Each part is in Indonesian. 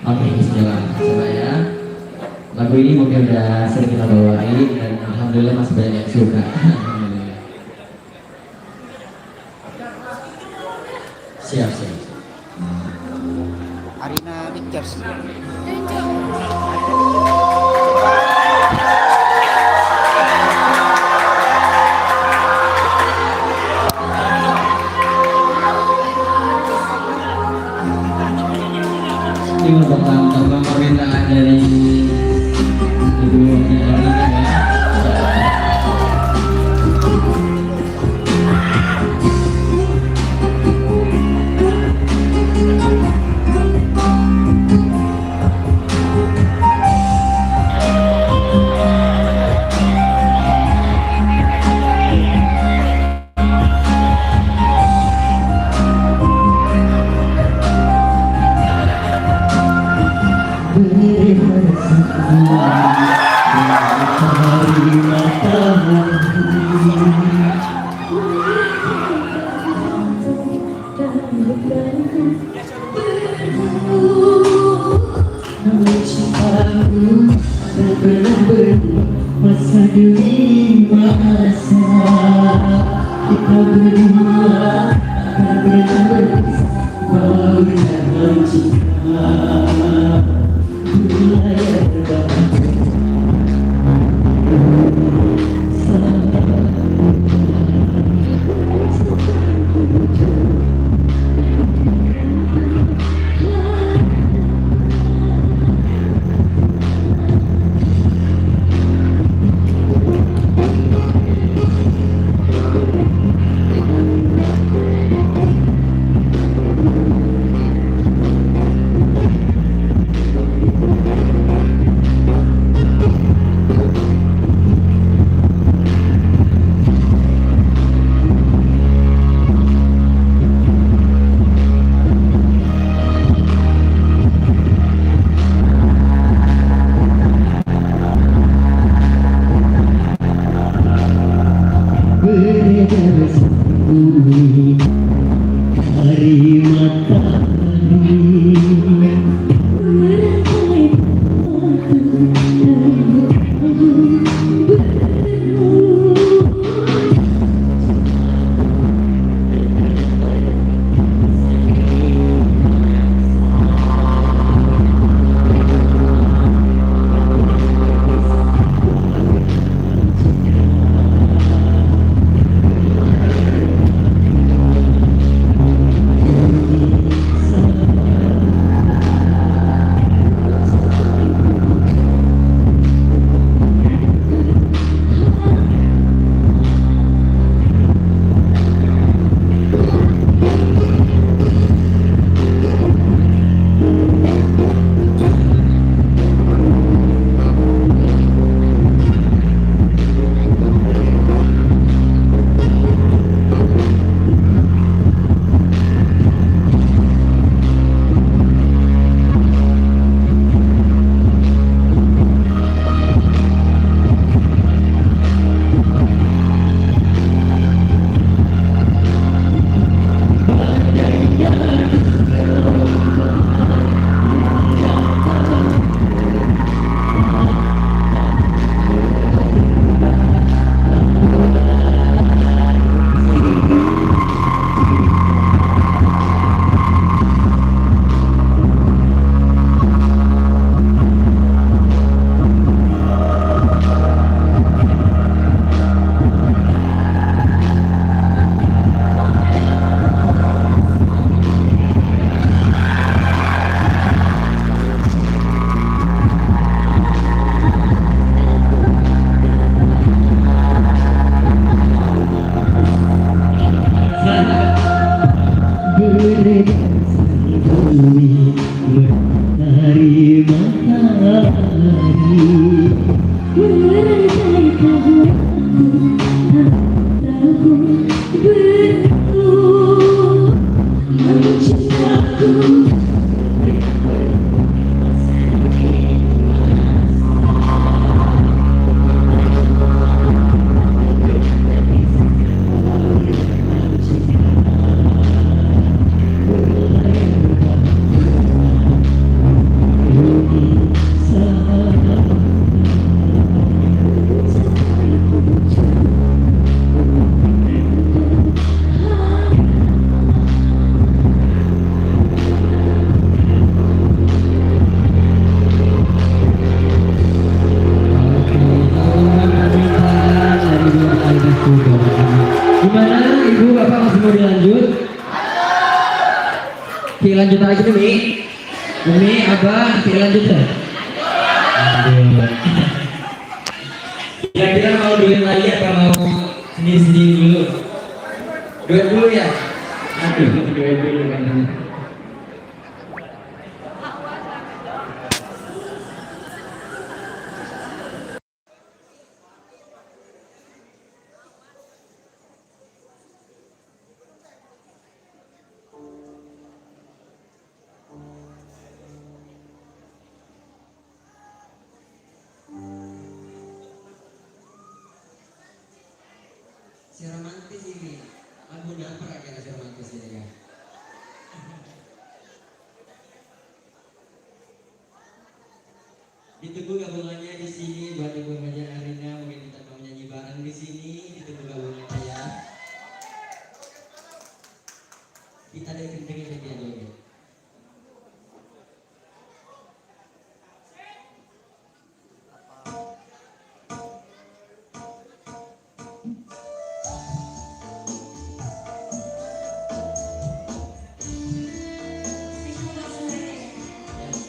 Oke, bismillah. Coba ya. Lagu ini mungkin udah sering kita bawain dan alhamdulillah masih banyak yang suka. Alhamdulillah. Siap, siap. Arina Pictures. Ini untuk permintaan dari ibu Arina ya. Masa demi masa kita berdua akan bersama dalam cinta wilayah berbahaya. Hari lanjut lagi nih Mi. Umi, Abah, kita lanjut dah. Aduh. Kira-kira mau duit lagi apa mau sendiri-sendiri dulu? Duit dulu ya? Aduh, duit dulu kan. Si romantis ini, lagu dapur aja si romantis ini ya. Ditunggu gabungannya di sini buat Ibu Raja Arina, mungkin kita mau nyanyi bareng di sini. Ditunggu gabungannya ya. Kita ada kencengin lagi aja ya.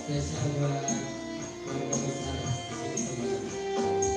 Spesial buat keluarga besar di sini semua.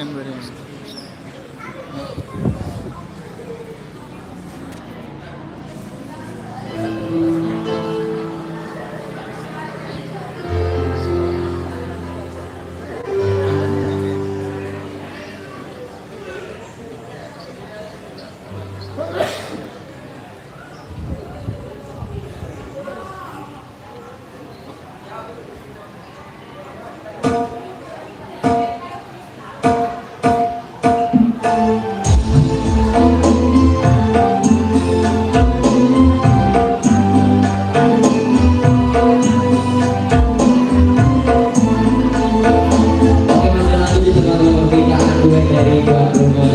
Oke, masih lanjut dengan pernikahan gue dari dua rumah.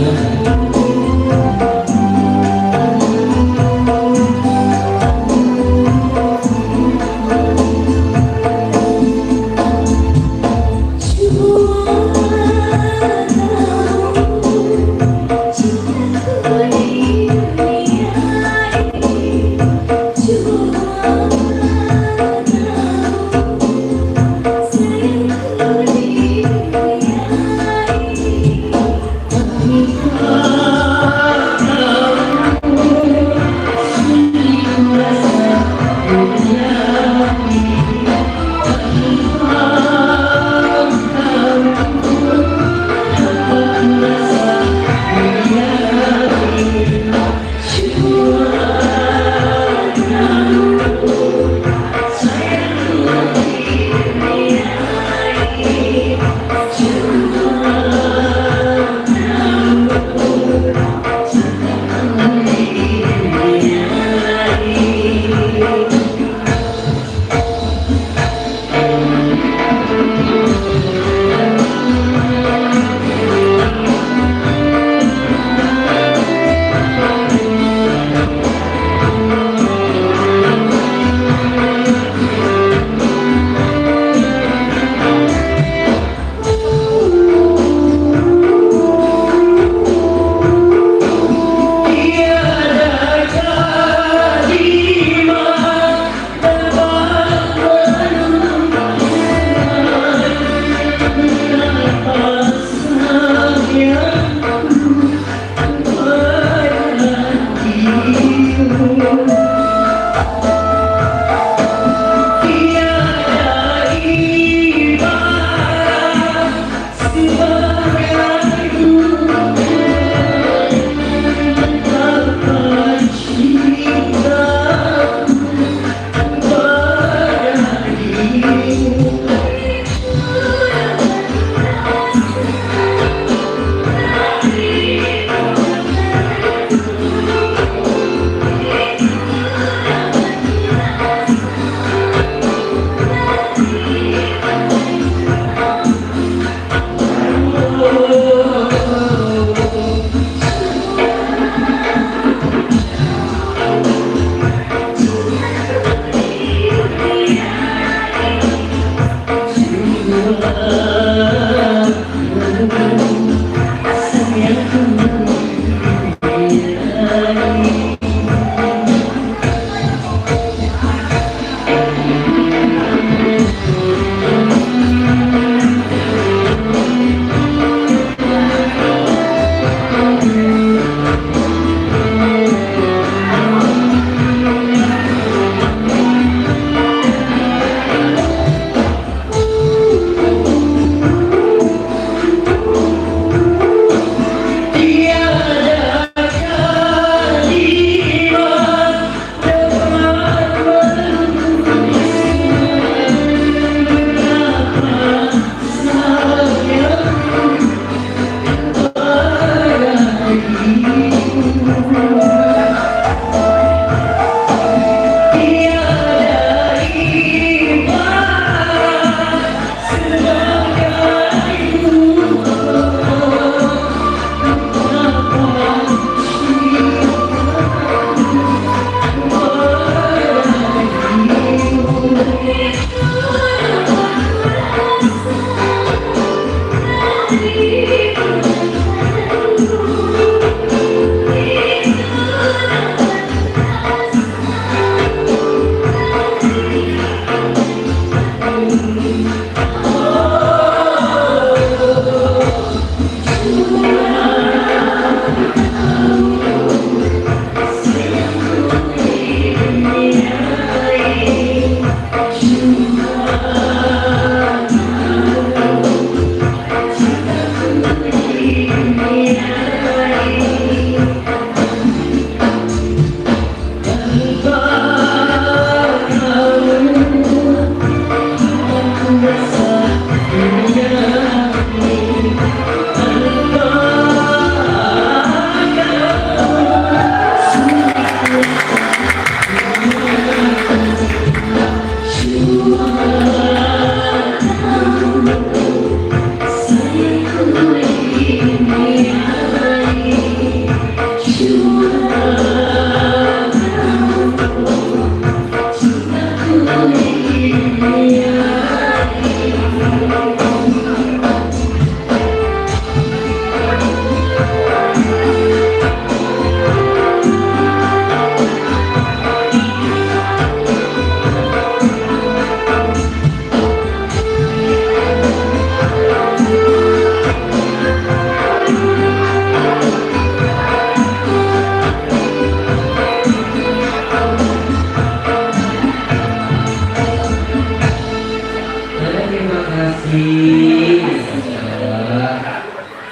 kasih.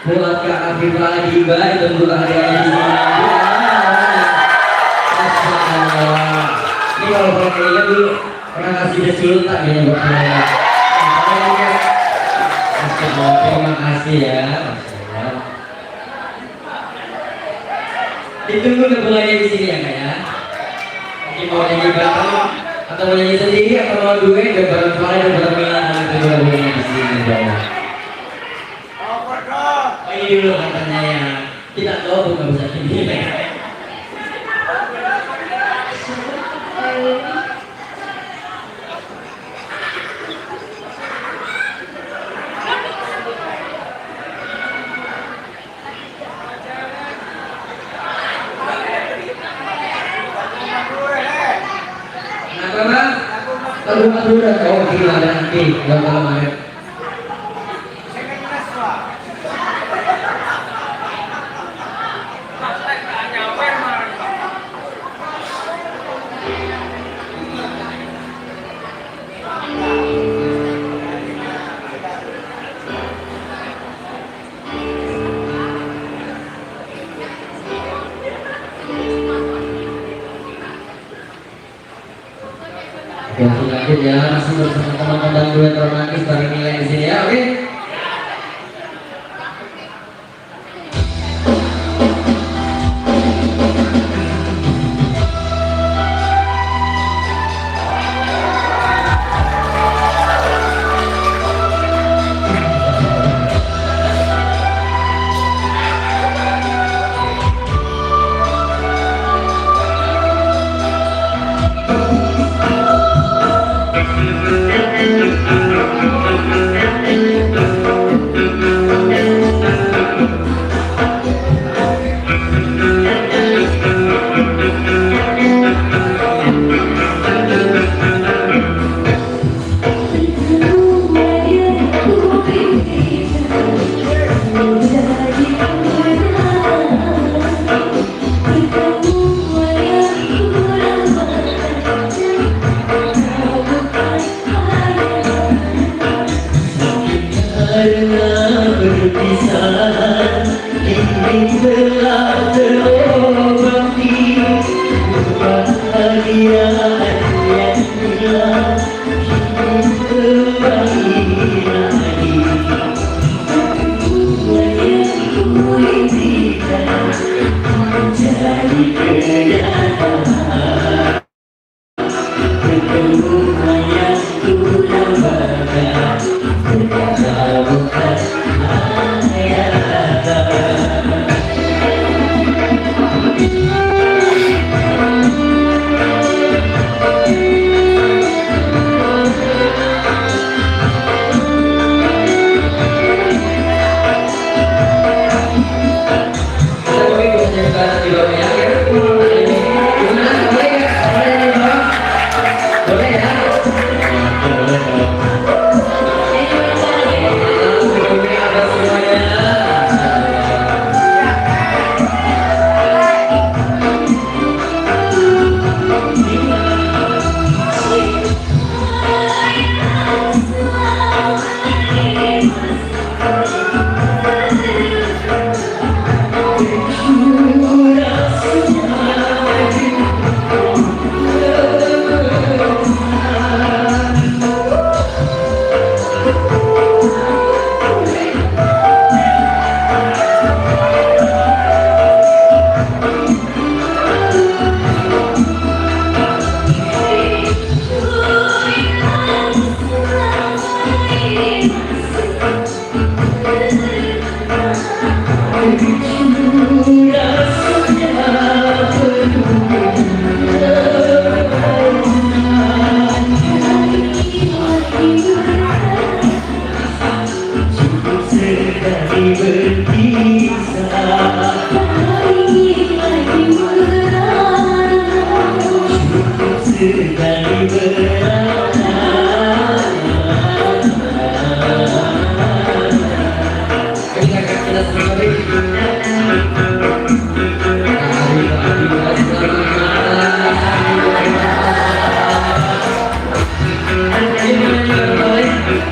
Buat Kak Afifah Adiba ditunggu hadiahnya di sini. Masya Allah. Ini kalau kayaknya dulu pernah kasih dia sultan kayaknya buat saya. Masya Allah, terima kasih ya. Masya Allah. Ditunggu kebungannya di sini ya Kak ya. Mungkin mau nyanyi bareng atau mau nyanyi sendiri atau mau duet dan bareng suara dan bareng Milan dan kedua bunyinya di sini di bawah. Oh ini dulu katanya ya. Tidak tahu nggak bisa ini. Kenapa bang? Lagu dulu dan kau gila dan nanti yang kalau maret. Yang lanjut ya, masih bersama teman-teman duet romantis dari Milan di sini ya, oke? Karena perpisahan ini telah terobati, kebahagiaan yang hilang kini kembali lagi. Semua yang ku impikan menjadi kenyataan. Ketemuan yang ku dambakan ternyata bukan hayatan.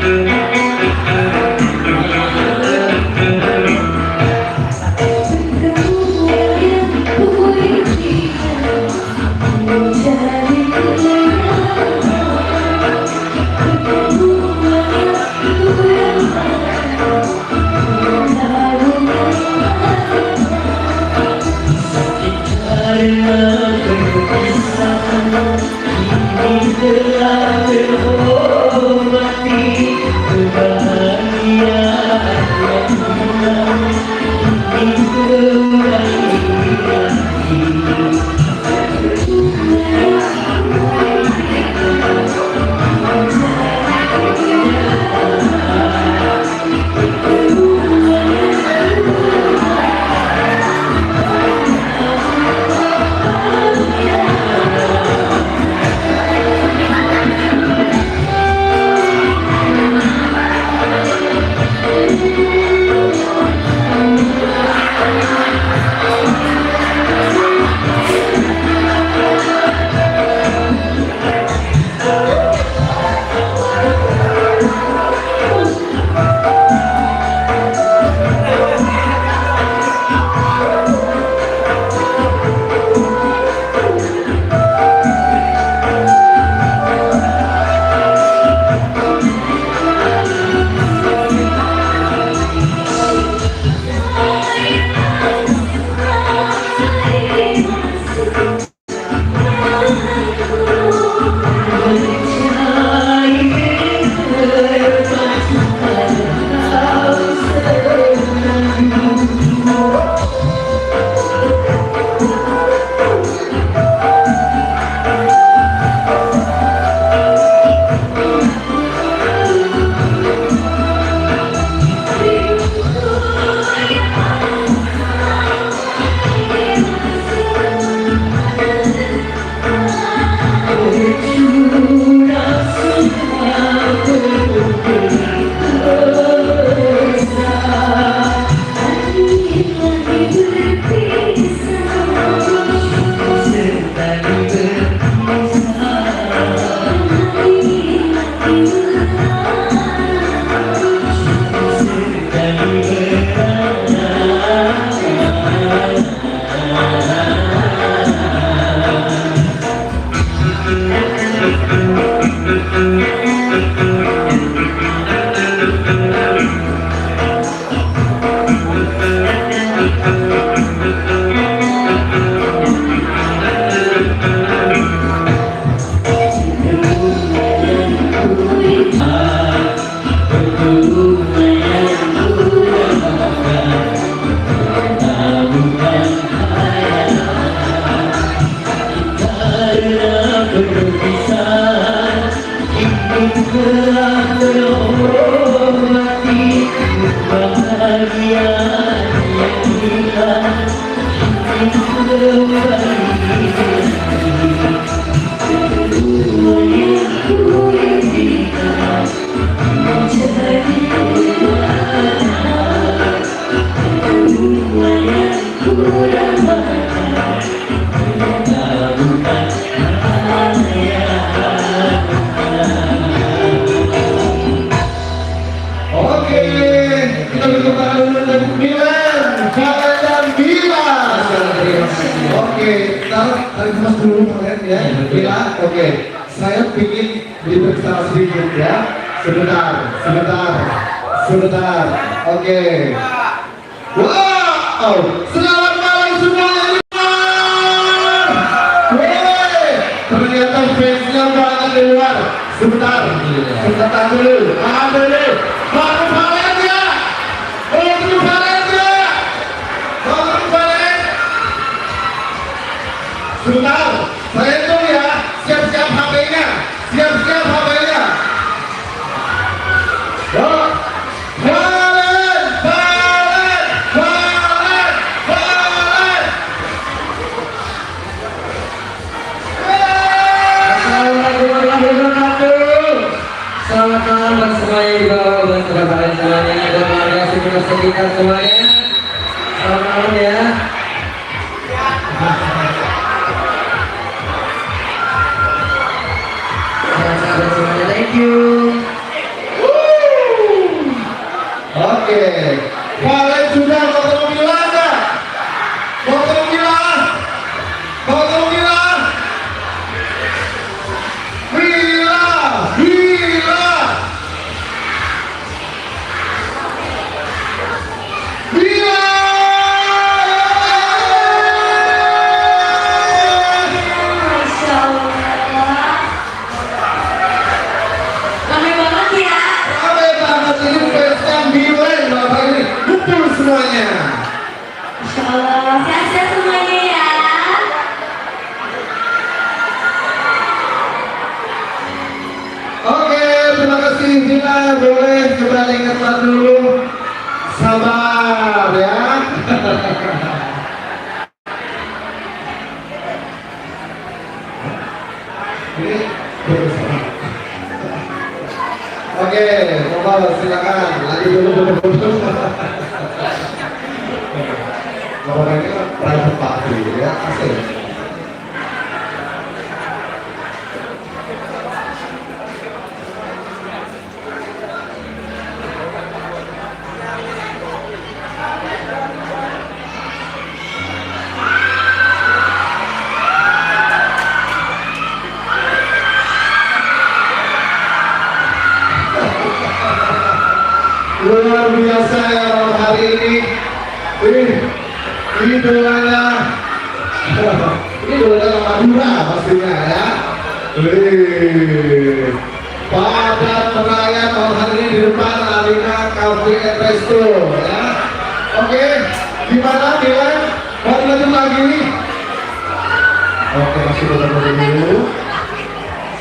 Thank you. Oke, kita bertemu dengan Milan, Kalian dan Bila. Oke, tarik mas dulu kalian ya, Bila. Oke, saya ingin diperiksa sedikit ya. Sebentar. Oke. Wow, selamat malam semuanya. Woi, ternyata fansnya banyak di luar. Sebentar dulu. Baru balik ya. Sebentar, saya hitung ya. Siap-siap HP-nya. Oh, balik. Assalamualaikum warahmatullahi wabarakatuh. Selamat malam buat semuanya di bawah, buat saudara semuanya, buat warga sekitar semuanya. Selamat malam ya. Sahabat semuanya, thank you. Oke, kalian sudah mau ketemu Bila nggak? Mau ketemu Bila? Bila! Masya Allah. Ramai banget ya. Ramai banget ini fansnya Bila, Bapak ini kumpul semuanya. Masya Allah. Sehat-sehat semuanya ya. Oke, terima kasih Bila, boleh kembali ke tempat dulu. Sabar ya. Ini berusaha. Oke, Bapak silakan lagi dulu. Bapak ini kan private party ya, asik. Luar biasa ya malam hari ini. Ini dolanya Madura pastinya ya. Padat perayaan malam hari ini di depan Alina Cafe and Resto ya. Oke, gimana Dilan? Mau lanjut lagi? Oke, masih betul dulu.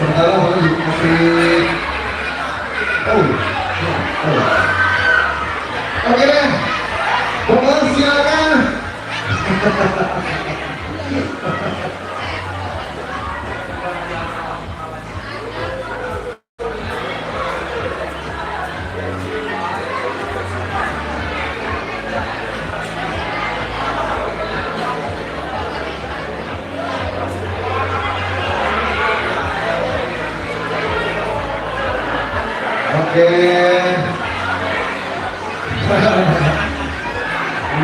Sementara mau dikasih. Oke deh, Bapak silakan. Oke.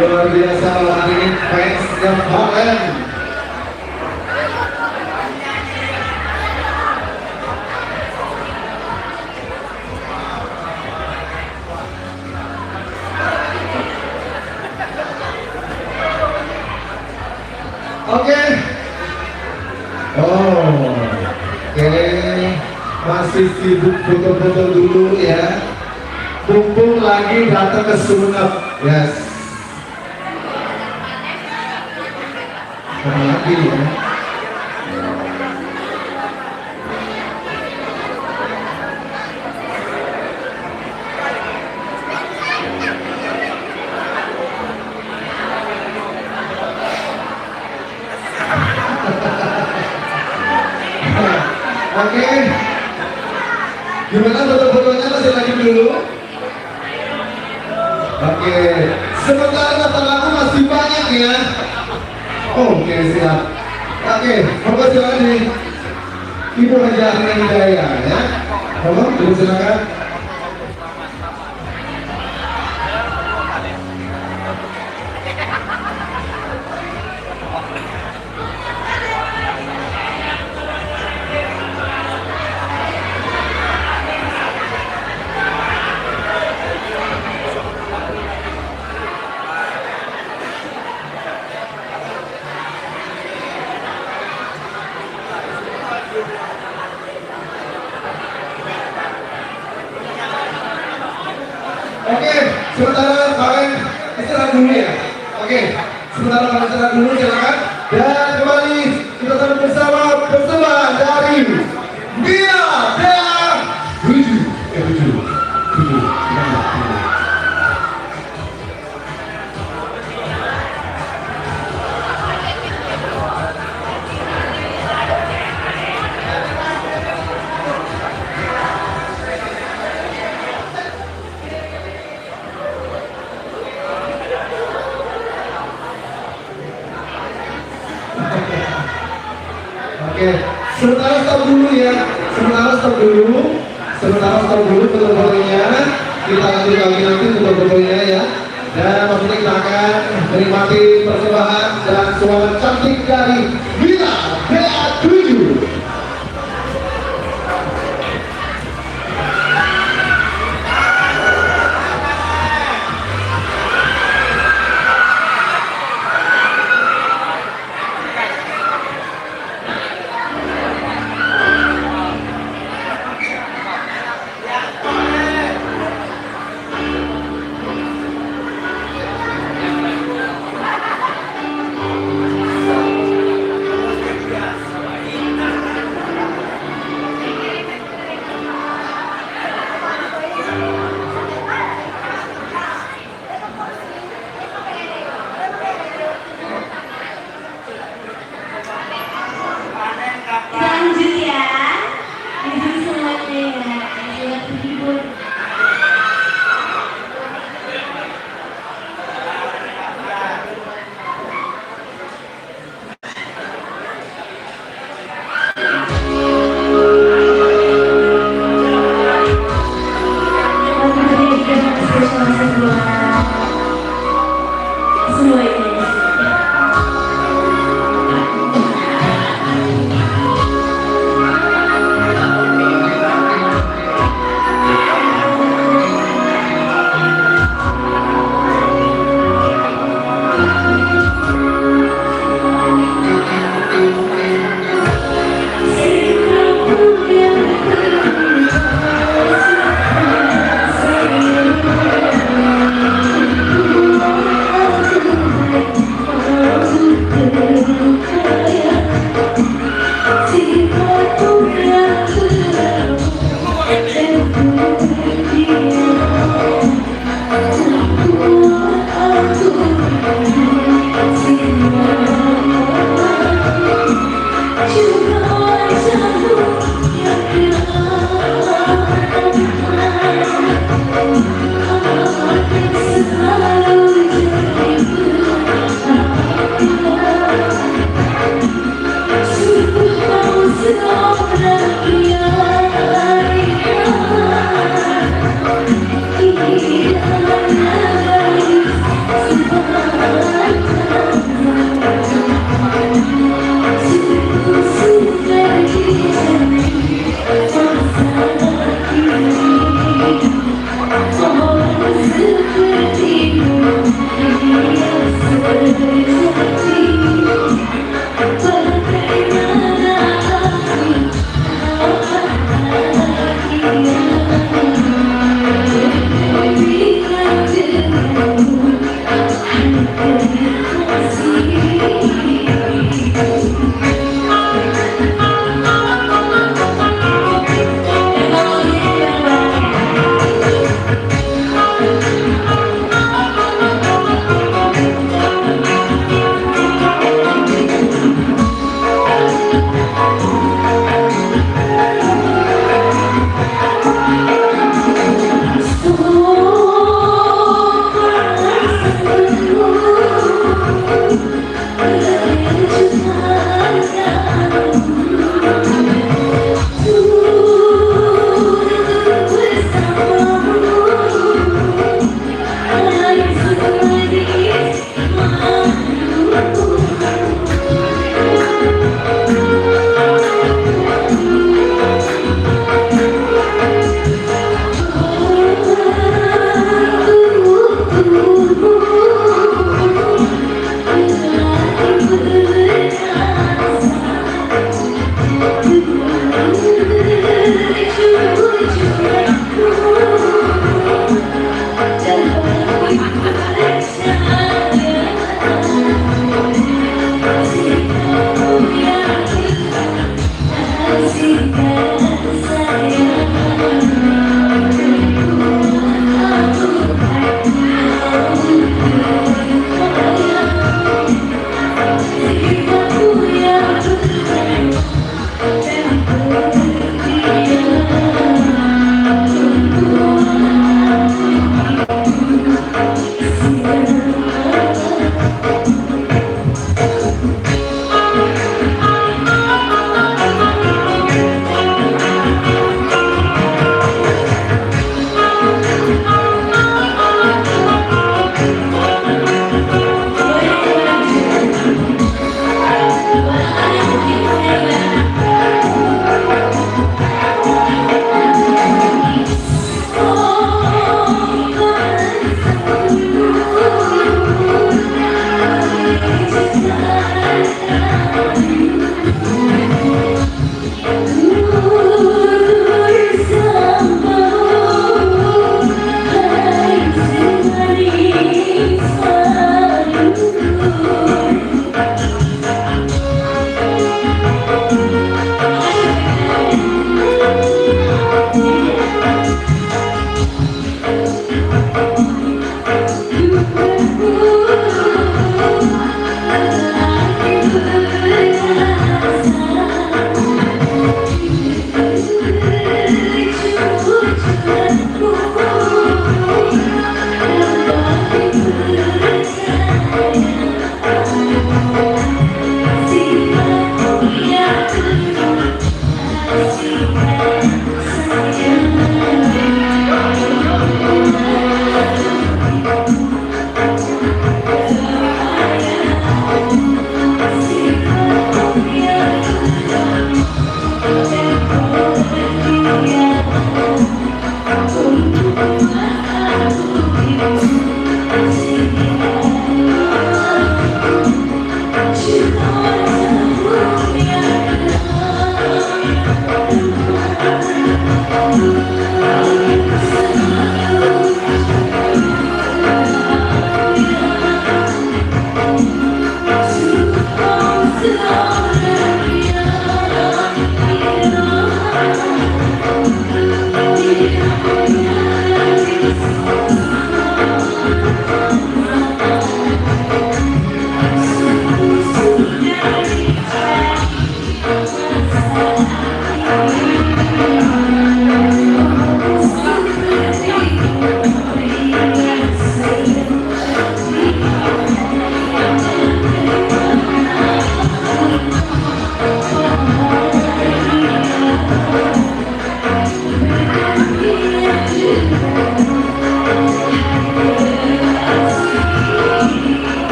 Luar biasa hari ini fansnya Valen. Oke. Oh, oke. Masih sibuk foto-foto dulu ya. Mumpung lagi datang ke Sumenep. Yes. Mana lagi ya? Oke. Gimana foto-fotonya masih lagi dulu? Oke. Sementara daftar lagu masih banyak ya. Oke, siap. Oke, Bapak silakan nih. Ibu Haja Arina Hidayah ya. Bapak, Ibu silakan. Oke, sementara kalian istirahat dulu ya. Oke, sementara kalian istirahat dulu silakan. Dan kembali kita sambut bersama persembahan dari Mia Dea 7. Oke, sementara stop dulu ya. Sementara stop dulu foto-fotonya. Kita lanjut lagi nanti foto-fotonya ya. Dan maksudnya kita akan menikmati persembahan dan suara cantik dari Mia Dea 7.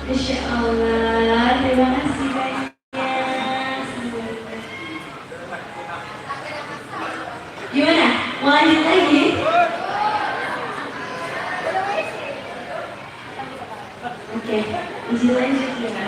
Masya Allah, terima kasih banyak. Gimana? Mau lanjut lagi? Oke, izin lanjut ya.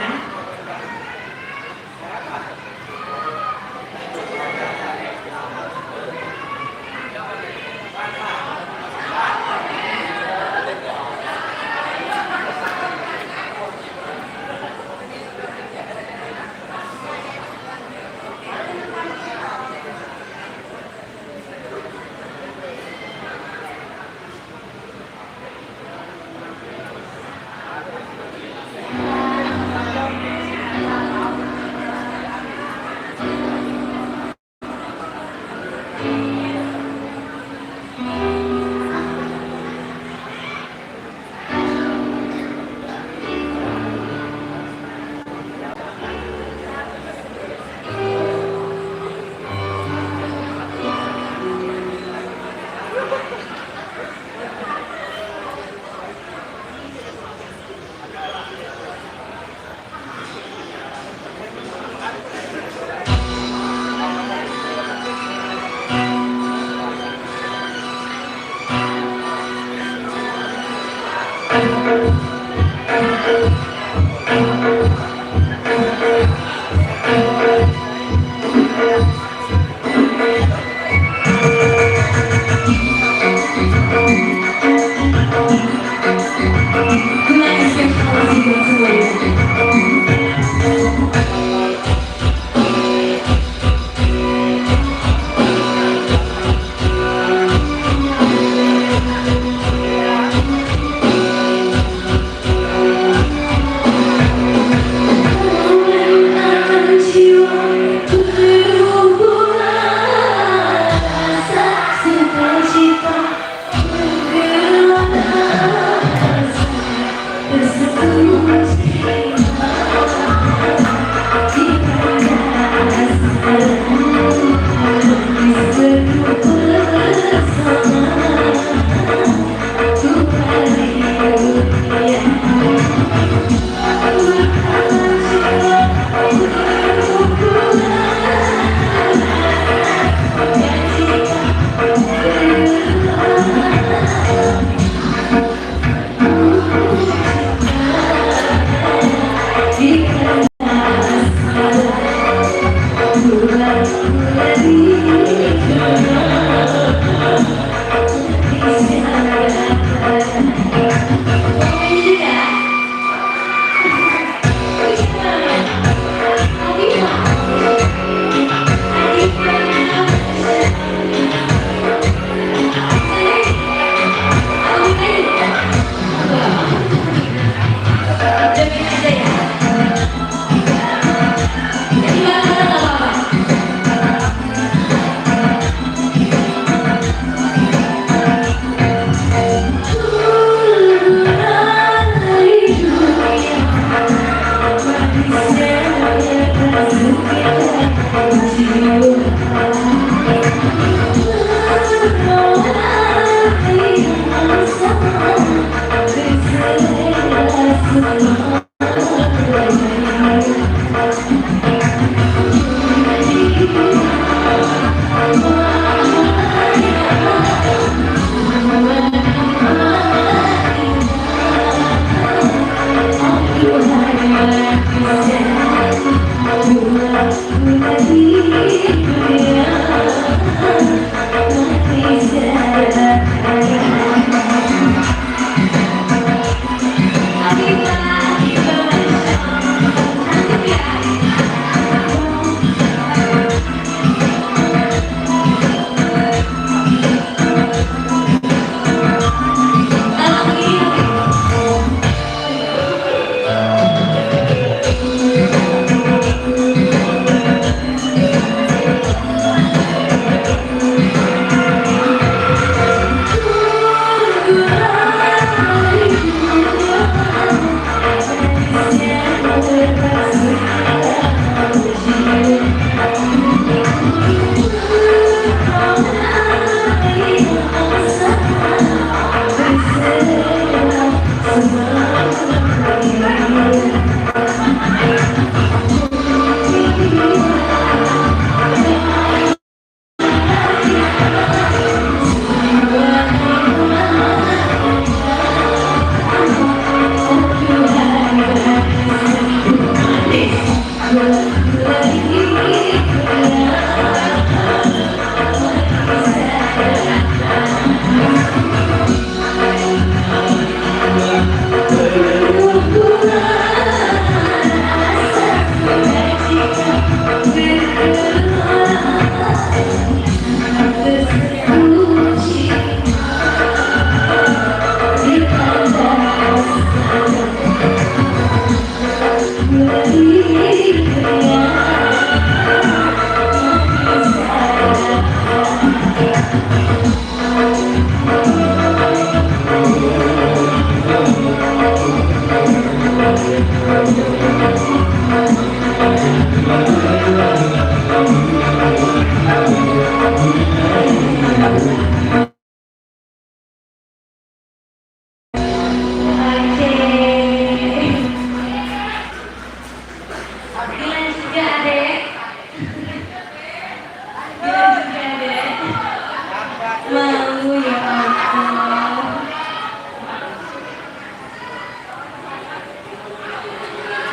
ya ampun.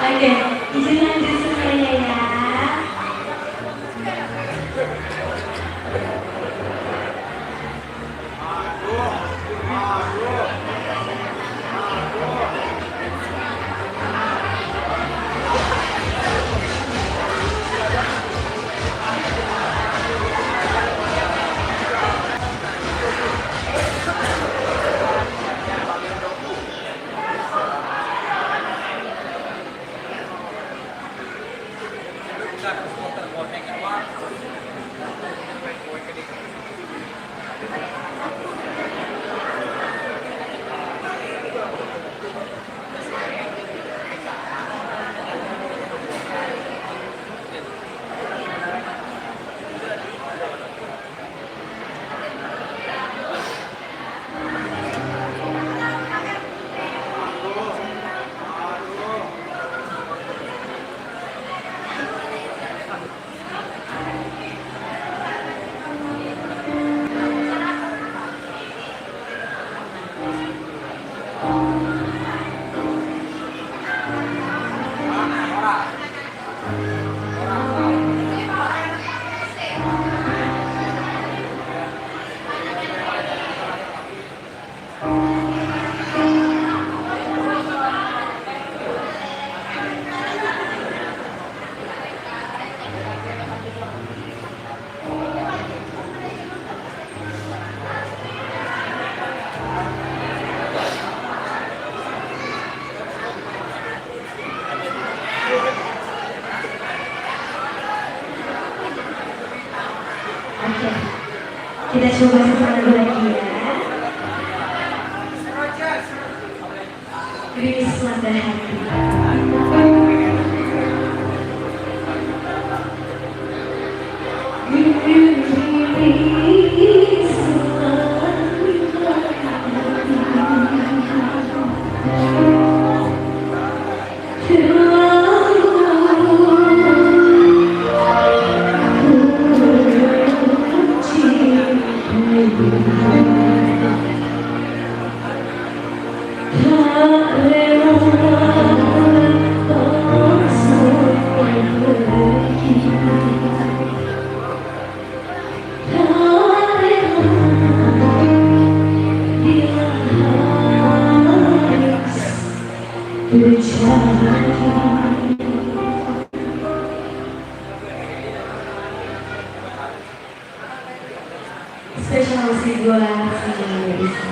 Oke, izin lanjut semuanya ya. Oke, kita coba satu lagu lagi ya. Gerimis Mata Hati. Spesial musik bola semuanya bisa.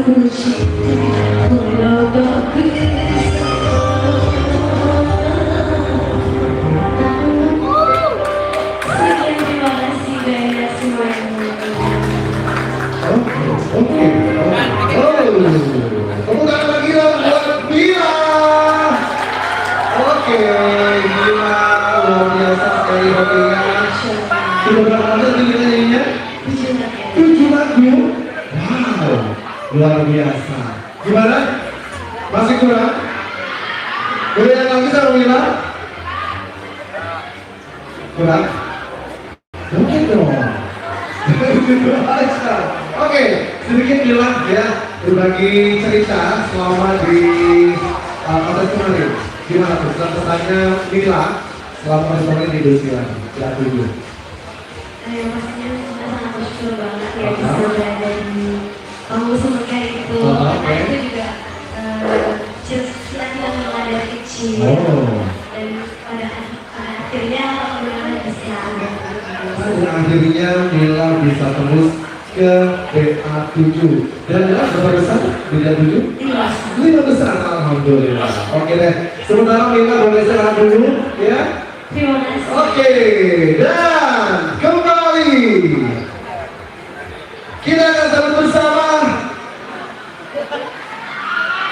Terima kasih banyak semuanya. Oke. Tepuk tangan lagi dong buat Mila. Oke, Mila luar biasa sekali hobinya. Sudah berapa lagu tadi kita nyanyinya? 7 lagu. Wow, luar biasa. Gimana? Masih kurang? Goyang lagi sama Mila? Kurang? Mungkin dong. Oke, sedikit bilang ya berbagi cerita selama di kontes kemarin. Gimana tuh pesan-pesannya Mila selama kontes kemarin di Indonesia? Tidak dulu. Pastinya kita sangat bersyukur banget ya bisa berada di panggung semegar itu. Oke. Karena itu juga cita-cita memang dari kecil. Dan pada akhirnya alhamdulillah bisa. Dan akhirnya Mila bisa terus ke BA7 dan Mila berapa besar BA7? 5 besar, alhamdulillah. Oke deh, sementara Mila boleh istirahat dulu ya. Terima kasih. Oke, dan kembali kita akan sambut bersama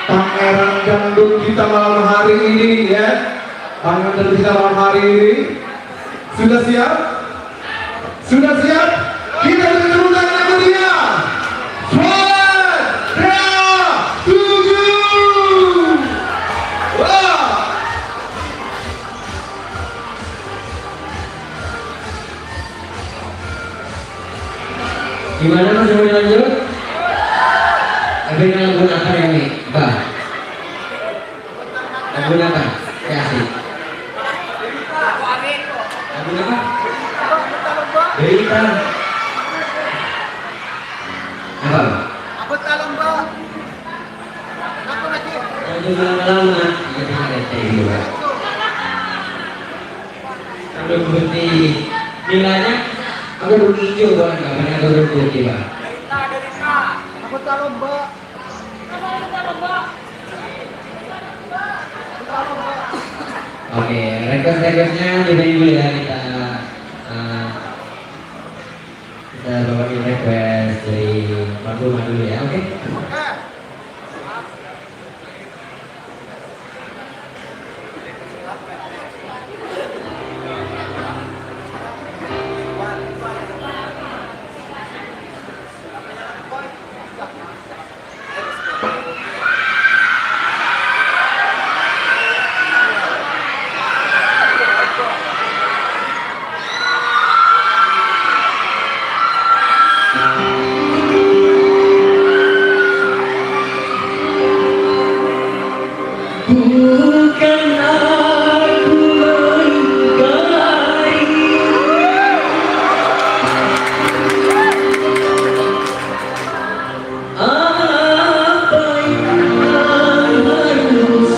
Pangeran Dangdut kita malam hari ini ya. Pangeran Dangdut kita malam hari ini sudah siap? Sudah siap? Kita beri tepuk tangan untuk dia. BA7. Wah. Gimana Mas, mau lanjut? Tapi lagu apa ya nih? Bah. Lagu apa? Ya sih. Lagu apa? Berita. Apa? Aku talong ba? Ako na siya. Lagu lama-lama. Ya bisa kita juga. Kalau berhenti nilainya, aku belum hijau banget, nggak pernah aku belum putih bang. Ako talong ba? Oke, request-requestnya diberi dulu ya kita bawain request dari Pak Buma dulu ya, oke? Bukan aku mengingkari apa yang harus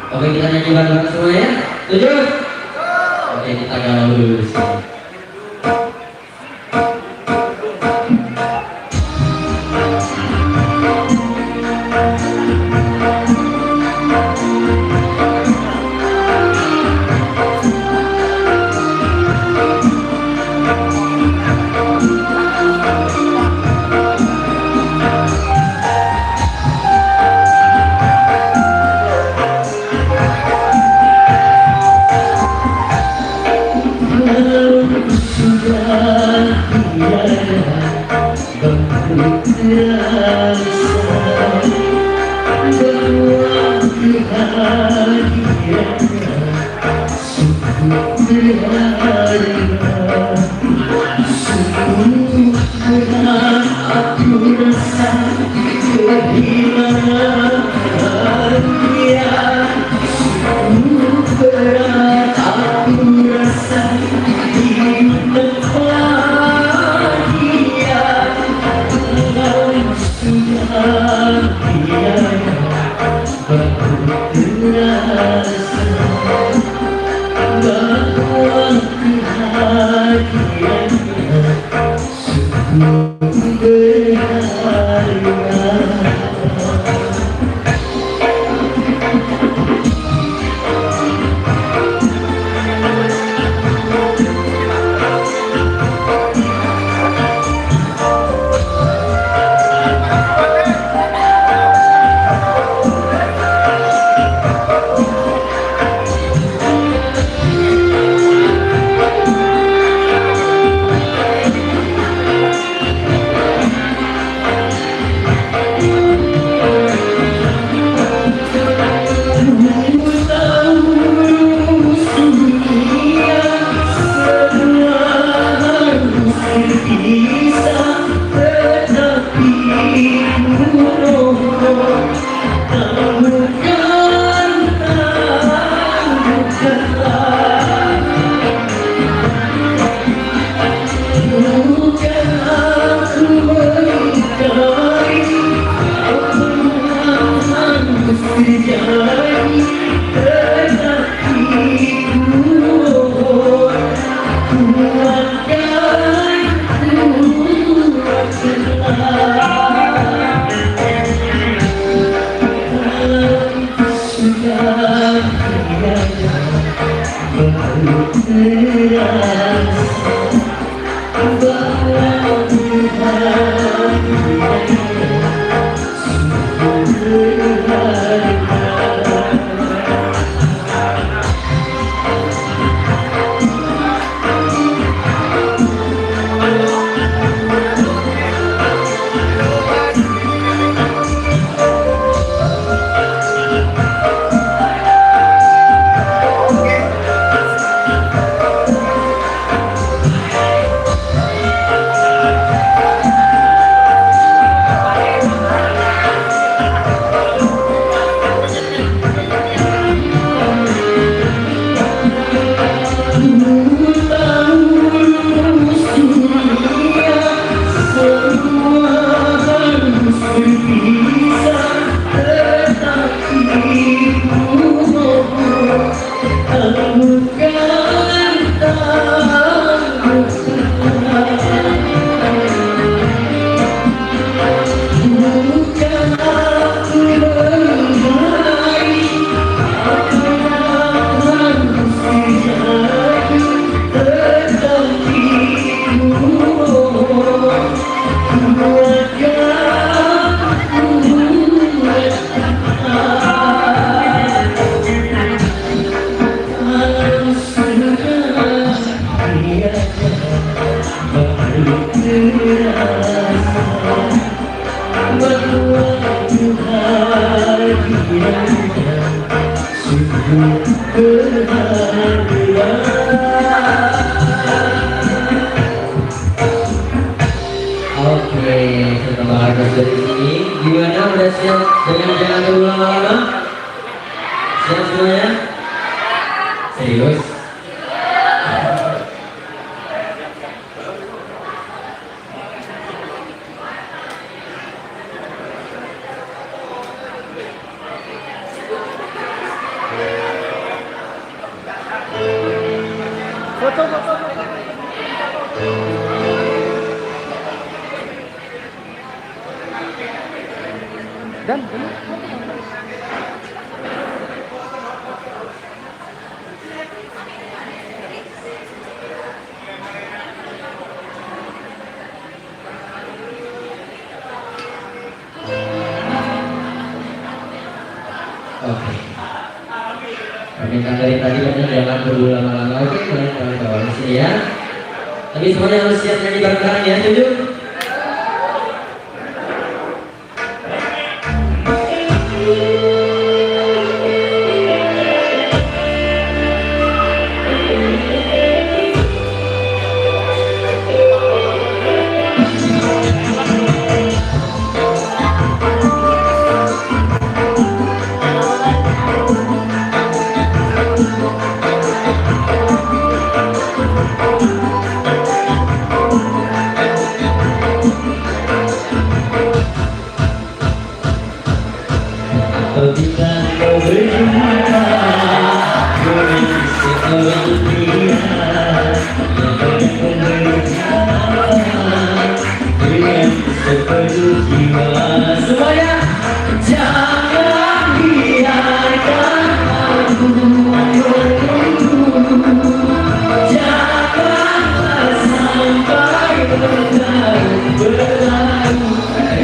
Oke, kita nyanyi bareng semua ya. Tujuh. Oke, kita galau dulu di sini. Lalu Oke, setelah habis dari sini, gimana udah siap dengan jalan berulang-lama? Siap semuanya? Serius? Dan Oke. Permintaan dari tadi katanya jangan berulang-ulang. Oke, kalian kawan-kawan di sini ya. Tapi semuanya harus siap nyanyi bareng-bareng ya, setuju? Semuanya jangan biarkan aku menunggu, janganlah sampai berlalu.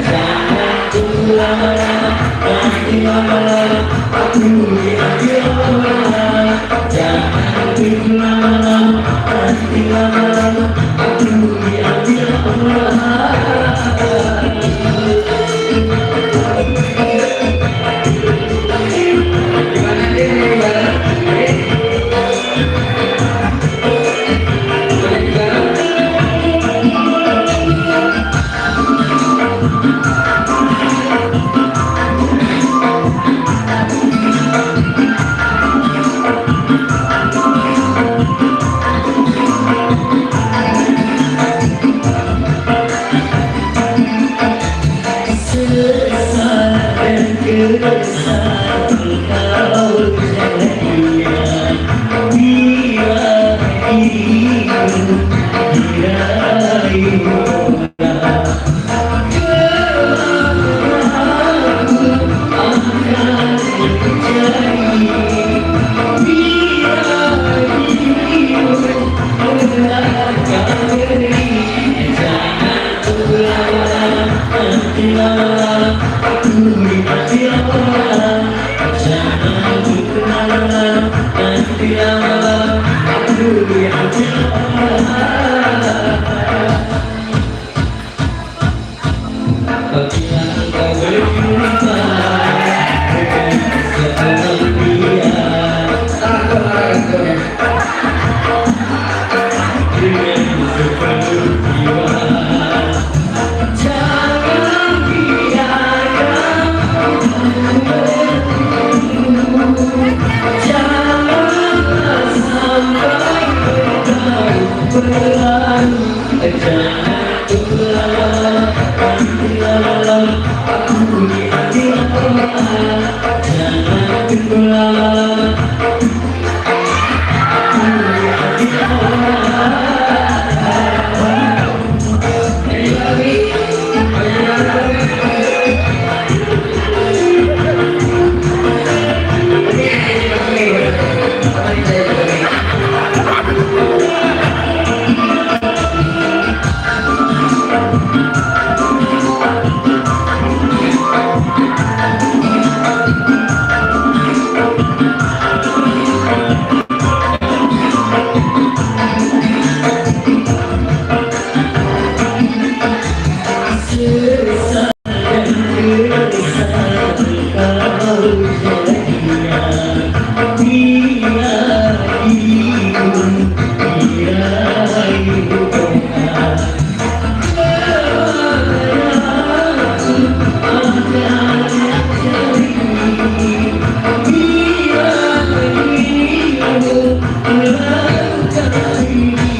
Jangan tunggu lama-lama, nanti lama-lama aku diambil orang. Jangan tunggu lama-lama, nanti lama-lama aku diambil orang. Gimana dia gimana? Sesal dan keresahan kau jadikan bila dirimu dirayu orang. Kelamaanku akan terjadi bila dirimu melangkah berdiri. Jangan tunggu lama-lama, nanti lama-lama aku diambil orang. Jangan tunggu lama-lama, nanti lama-lama aku diambil orang. Apabila engkau berjumpa dengan seorang dia, dengan sepenuh jiwa, jangan biarkan aku menunggu, janganlah sampai berlalu. Jangan tunggu lama-lama, nanti lama-lama aku diambil orang. Jangan tunggu lama-lama, aku diambil orang. Sesal dan keresahan kau jadikan bila dirimu dirayu orang. Kelamaanku akan terjadi bila dirimu melangkah berdiri.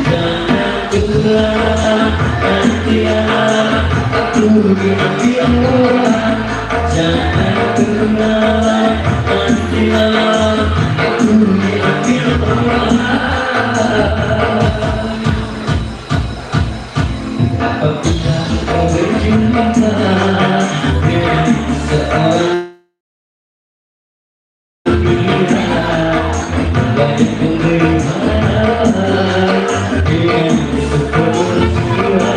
Jangan tunggu lama, nanti lama aku diambil orang. Jangan tunggu lama, nanti lama aku diambil orang. Apabila kau berjumpa dengan seorang dia, banyak memberi harapan dengan sepenuh jiwa.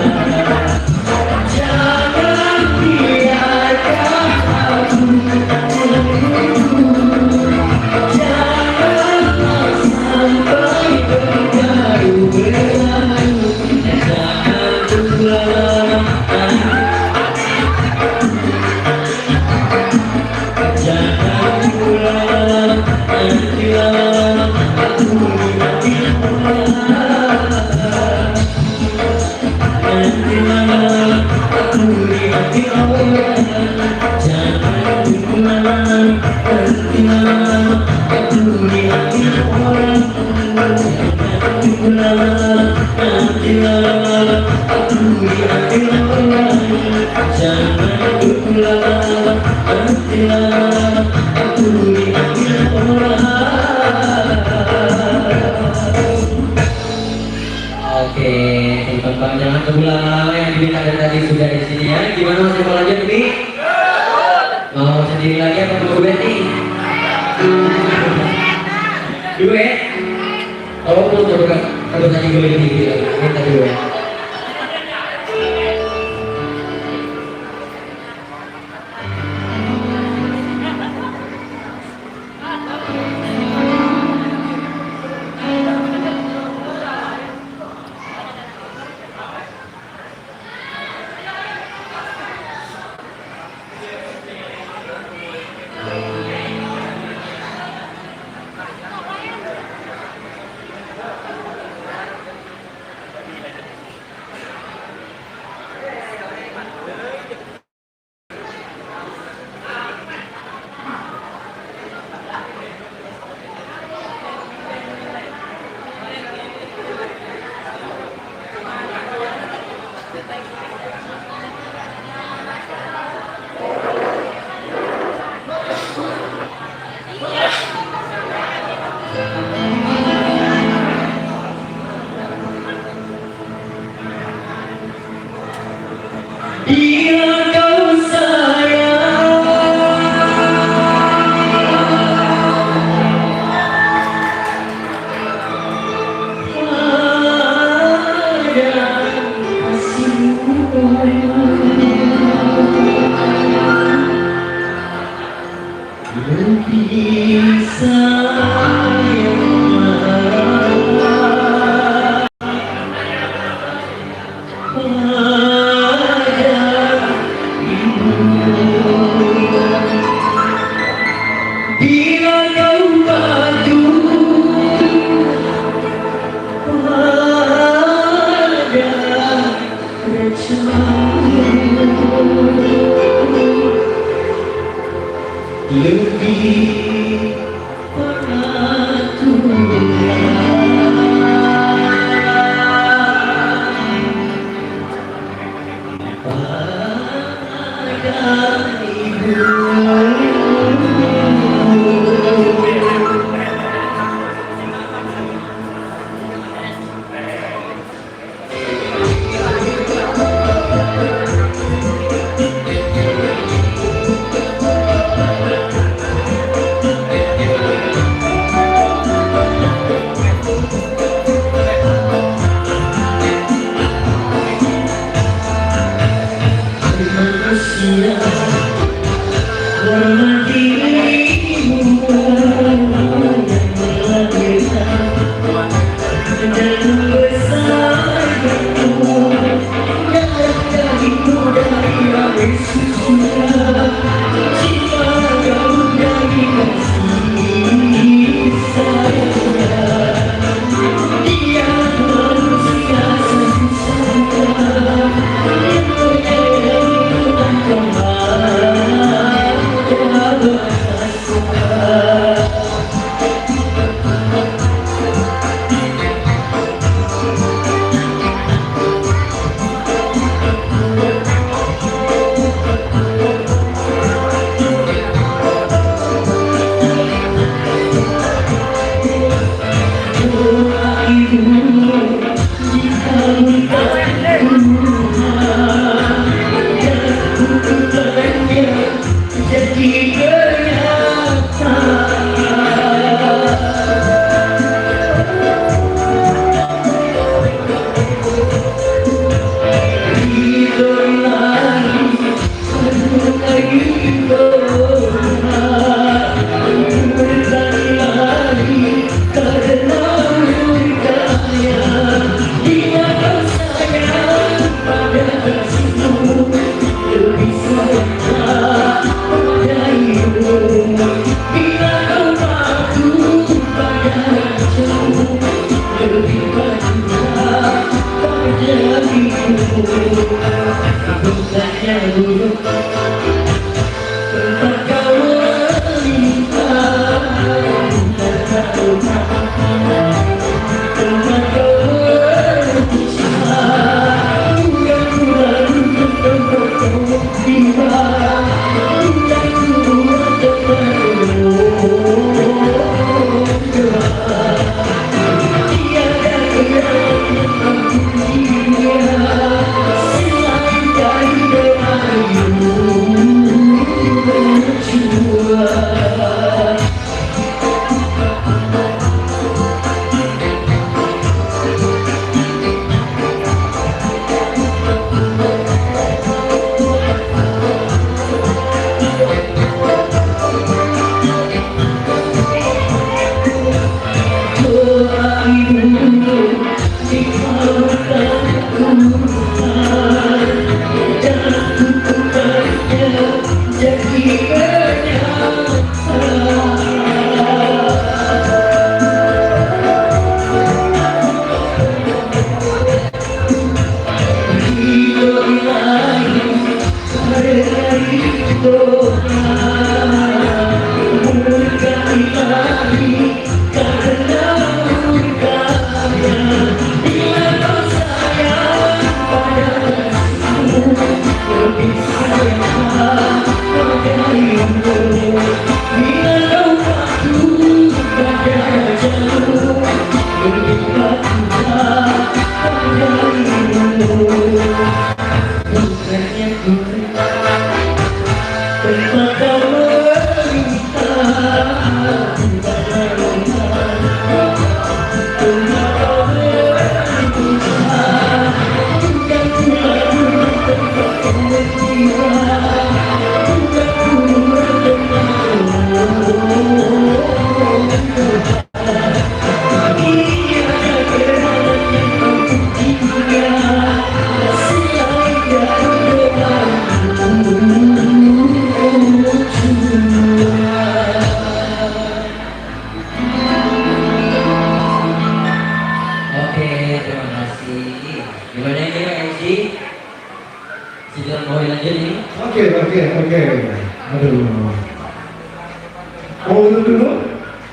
Jangan biarkan aku menunggu, janganlah sampai berlalu. Jangan tunggu lama-lama, jangan tunggu lama-lama, nanti lama-lama aku diambil orang. Nanti lama-lama aku diambil orang. Jangan tunggu lama-lama, nanti lama-lama aku diambil orang. Jangan tunggu lama-lama, nanti lama-lama aku diambil orang. Jangan tunggu lama-lama, nanti lama-lama aku diambil orang. Oke, teman-teman jangan tunggu lama-lama yang diminta dari tadi sudah di sini ya. Gimana? Gimana masih mau lanjut nih? Mau sendiri lagi apa mau duet nih? Duet? Oh, belum coba kan? Kalau tadi gue ini kita duet. Bila kau sayang pada kasihmu, lebih sayang bila kau patuh pada rencanamu, lebih manusia warna dirimu yang melahirkan dan membesarkanmu, darah dagingmu dari air susunya, cinta kau dari kasih sayangnya. Dia manusia satu-satunya yang berjalan kemana jadi kenyataan. Oke, terima kasih. Gimana ini MC? Sidang mau lanjut ini? Oke. Aduh. Mau duduk dulu?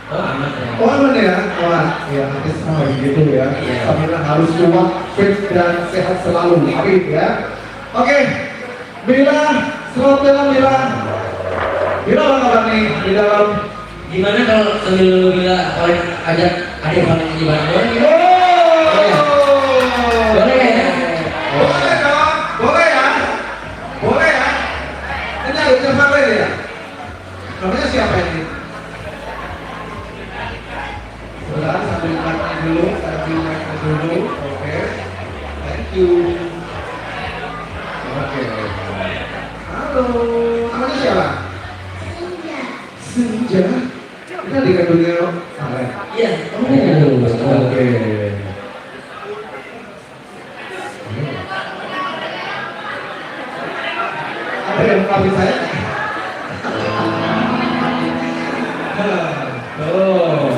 Oh amat ya. Oh aman ya? Wah, ya nanti sama gitu ya. Iya. Stamina harus kuat, fit dan sehat selalu. Amin ya. Oke, Mila, selamat malam Mila. Mila apa kabar nih di dalam? Gimana kalau sambil nunggu Bila kalian ajak adik kalian di Bandung? Boleh ya? Boleh dong, boleh ya? Boleh ya? Ini ada siapa ya? Namanya siapa ini? Sebentar, sambil makan dulu, oke. Thank you. Oke. Halo, namanya siapa? Senja. Ini adik kandungnya Farel. Iya. Oke. Ada yang mengakui saya? Oh,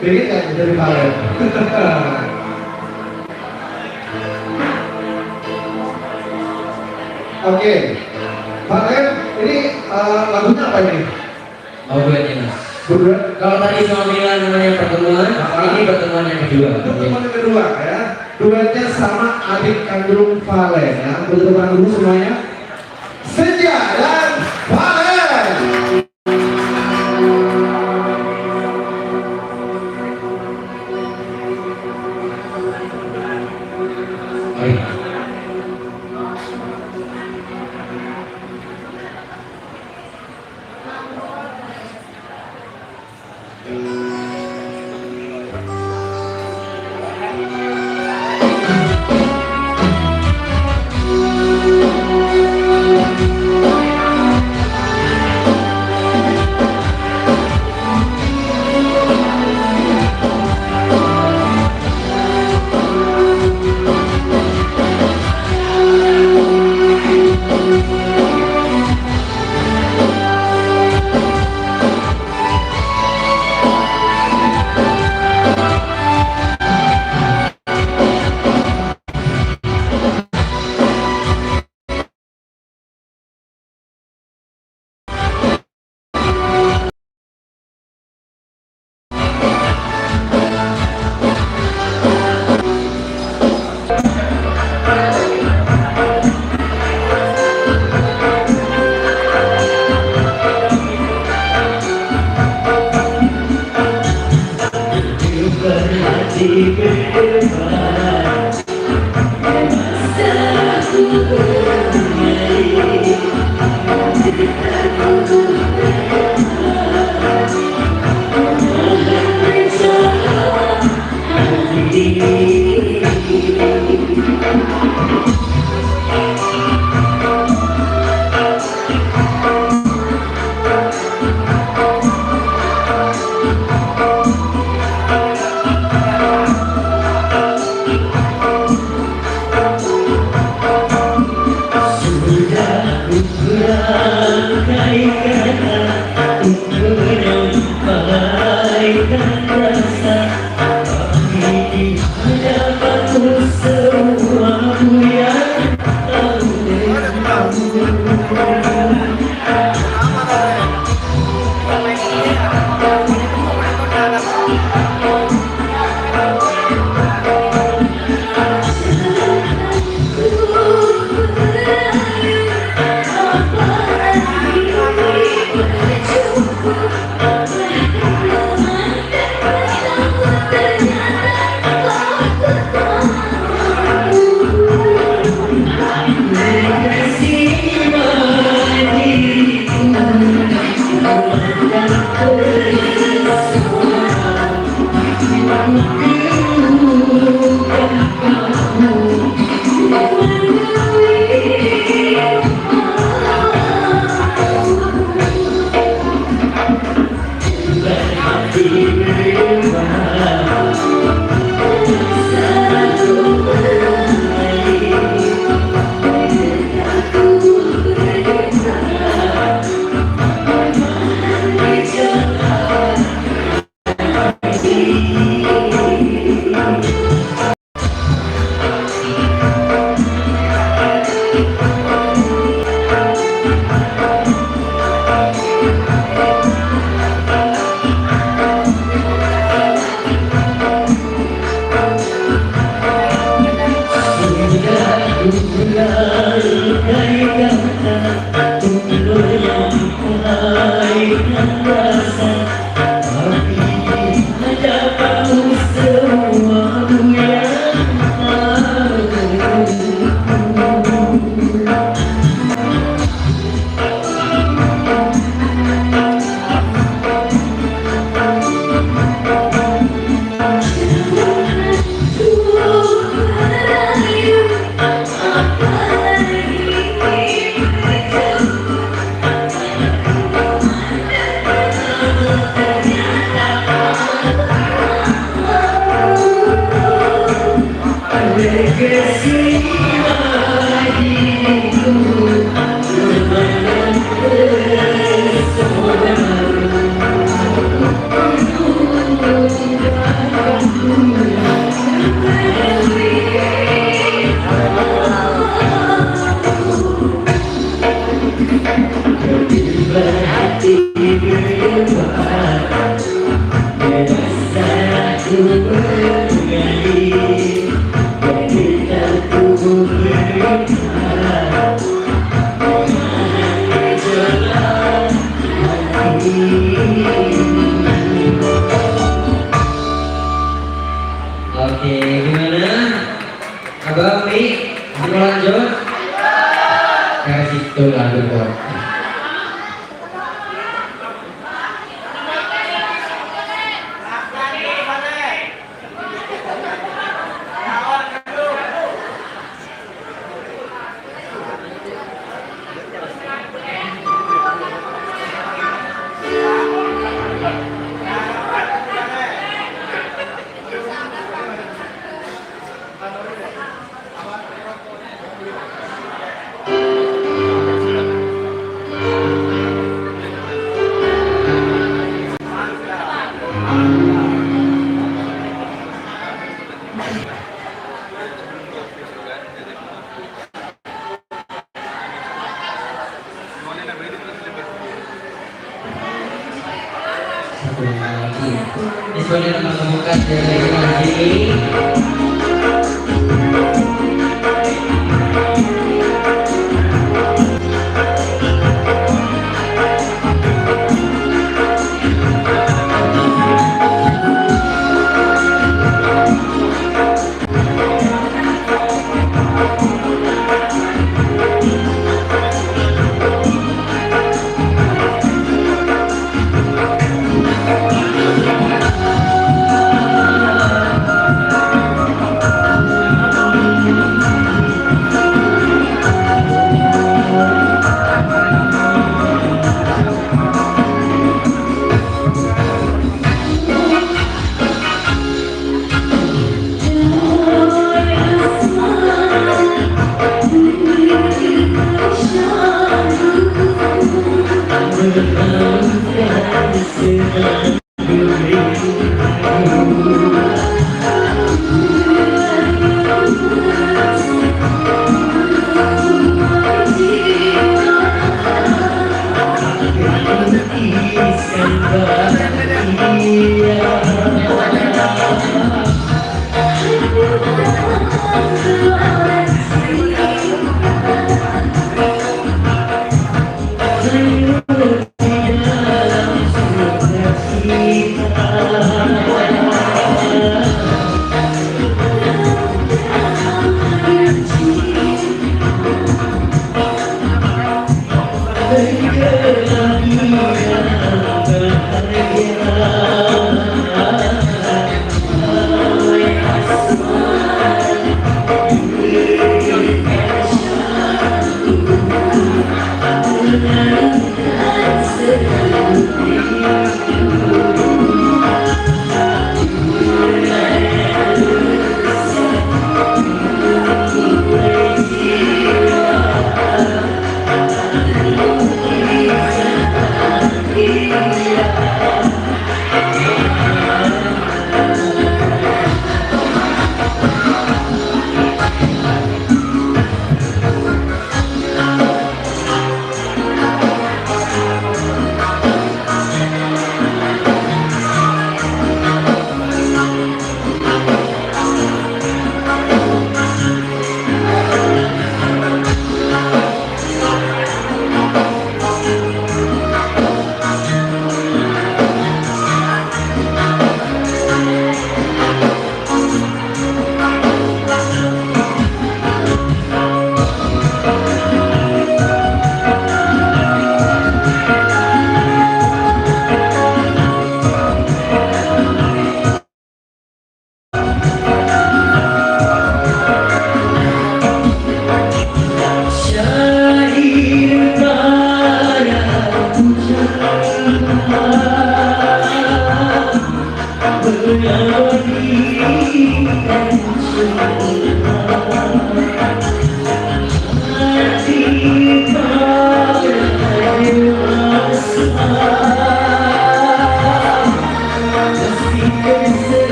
ini kan dari Farel. Oke, Farel, ini lagunya apa ini? Mau duetnya mas? Berdua. Kalau tadi sama Bila namanya pertemuan, ini pertemuan yang kedua. Pertemuan yang kedua ya. Duetnya sama adik kandung Valen ya. Berteman dulu semuanya. Senja dan Valen. Baik. Sudah mulai dari kata Tulur yang mulaikan rasa Tapi ada kamu semua yang tahu Berhati berdebar Berasa ku bergali Ketika ku berharap Gejolak hati Oke, gimana? Abang, Mi, mau lanjut? Kasih itu lagu kok. Ini sebenarnya menemukan dari lagi.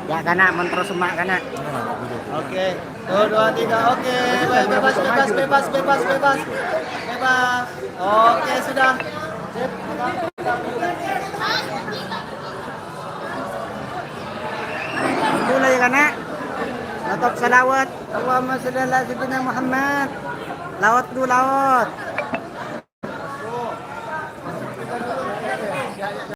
Ya kana mentro semak kana. Oke. 1, 2, 3. Oke. Bebas, bebas, bebas, bebas, bebas. Bebas. Oke, sudah. Sip. gulay ka na. Latok sa lawat. Allahumma salli ala sayyidina Muhammad. Lawat du lawat.